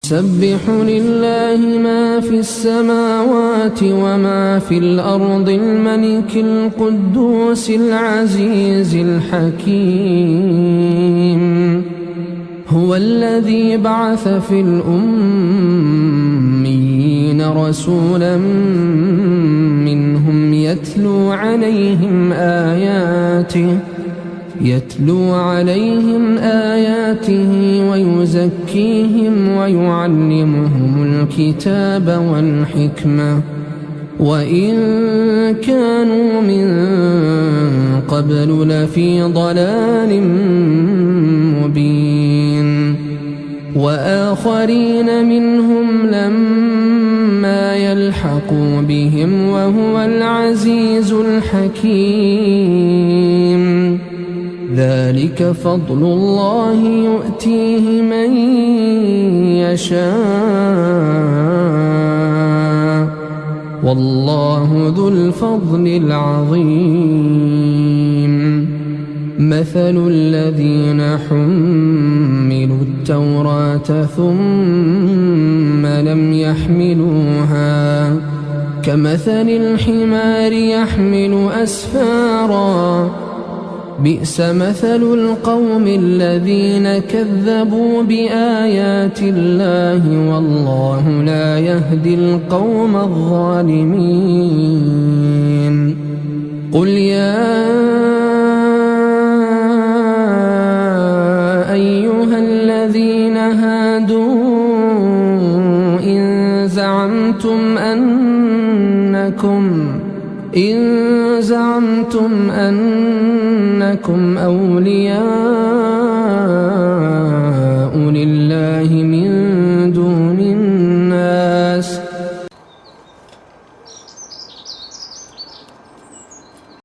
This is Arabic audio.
يسبح لله ما في السماوات وما في الأرض الملك القدوس العزيز الحكيم. هو الذي بعث في الأميين رسولا منهم يتلو عليهم آياته ويزكيهم ويعلمهم الكتاب والحكمة وإن كانوا من قبل لفي ضلال مبين. وآخرين منهم لما يلحقوا بهم وهو العزيز الحكيم. ذلك فضل الله يؤتيه من يشاء والله ذو الفضل العظيم. مثل الذين حملوا التوراة ثم لم يحملوها كمثل الحمار يحمل أسفارا بئس مثل القوم الذين كذبوا بآيات الله والله لا يهدي القوم الظالمين. قل يا أيها الذين هادوا إن زعمتم أنكم أولياء